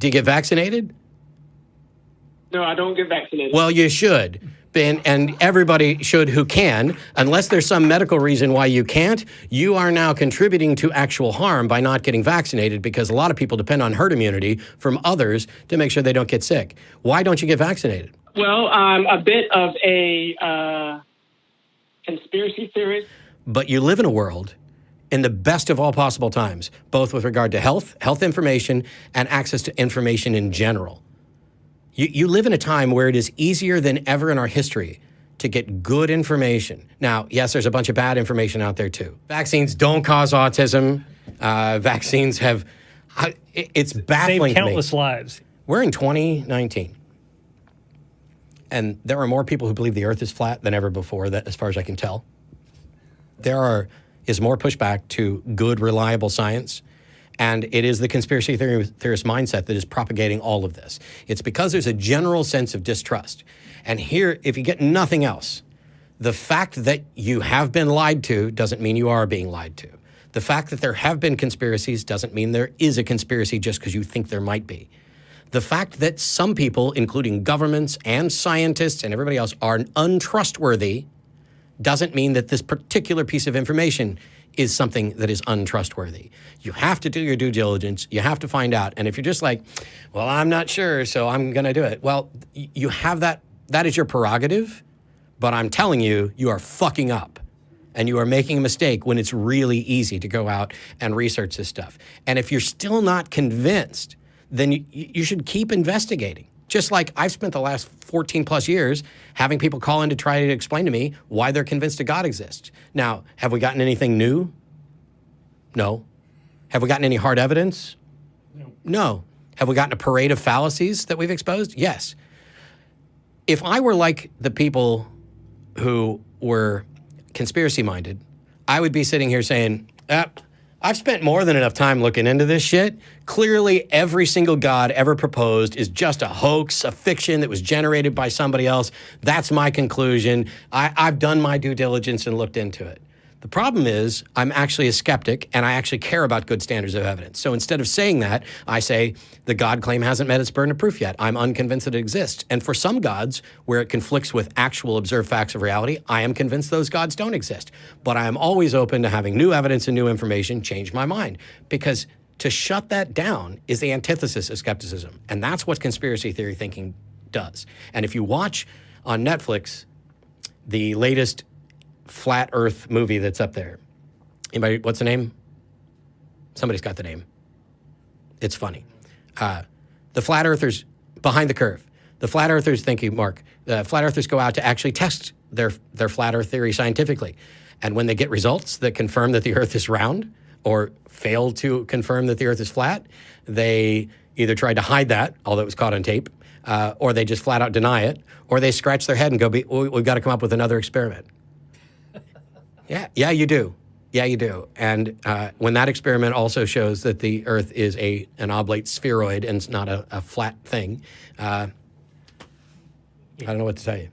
Do you get vaccinated? No, I don't get vaccinated. Well, you should. And everybody should who can, unless there's some medical reason why you can't. You are now contributing to actual harm by not getting vaccinated, because a lot of people depend on herd immunity from others to make sure they don't get sick. Why don't you get vaccinated? Well, I'm a bit of a conspiracy theorist. But you live in a world in the best of all possible times, both with regard to health information, and access to information in general. You live in a time where it is easier than ever in our history to get good information. Now, yes, there's a bunch of bad information out there too. Vaccines don't cause autism. Vaccines have, it's baffling saved countless lives. We're in 2019. And there are more people who believe the earth is flat than ever before, that, as far as I can tell. There is more pushback to good, reliable science. And it is the conspiracy theorist mindset that is propagating all of this. It's because there's a general sense of distrust. And here, if you get nothing else, the fact that you have been lied to doesn't mean you are being lied to. The fact that there have been conspiracies doesn't mean there is a conspiracy just because you think there might be. The fact that some people, including governments and scientists and everybody else, are untrustworthy doesn't mean that this particular piece of information is something that is untrustworthy. You have to do your due diligence. You have to find out. And if you're just like, well, I'm not sure, so I'm going to do it. Well, you have that. That is your prerogative. But I'm telling you, you are fucking up. And you are making a mistake when it's really easy to go out and research this stuff. And if you're still not convinced, then you should keep investigating. Just like I've spent the last 14 plus years having people call in to try to explain to me why they're convinced a God exists. Now, have we gotten anything new? No. Have we gotten any hard evidence? No. Have we gotten a parade of fallacies that we've exposed? Yes. If I were like the people who were conspiracy-minded, I would be sitting here saying, I've spent more than enough time looking into this shit. Clearly, every single God ever proposed is just a hoax, a fiction that was generated by somebody else. That's my conclusion. I've done my due diligence and looked into it. The problem is I'm actually a skeptic, and I actually care about good standards of evidence. So instead of saying that, I say the God claim hasn't met its burden of proof yet. I'm unconvinced that it exists. And for some gods, where it conflicts with actual observed facts of reality, I am convinced those gods don't exist. But I am always open to having new evidence and new information change my mind, because to shut that down is the antithesis of skepticism. And that's what conspiracy theory thinking does. And if you watch on Netflix the latest Flat Earth movie that's up there. Anybody, what's the name? Somebody's got the name. It's funny. The Flat Earthers, Behind the Curve. The Flat Earthers, thank you, Mark. The Flat Earthers go out to actually test their Flat Earth theory scientifically. And when they get results that confirm that the Earth is round or fail to confirm that the Earth is flat, they either tried to hide that, although it was caught on tape, or they just flat out deny it, or they scratch their head and go, we've got to come up with another experiment. Yeah, you do. Yeah, you do. And when that experiment also shows that the Earth is an oblate spheroid and it's not a flat thing, I don't know what to tell you.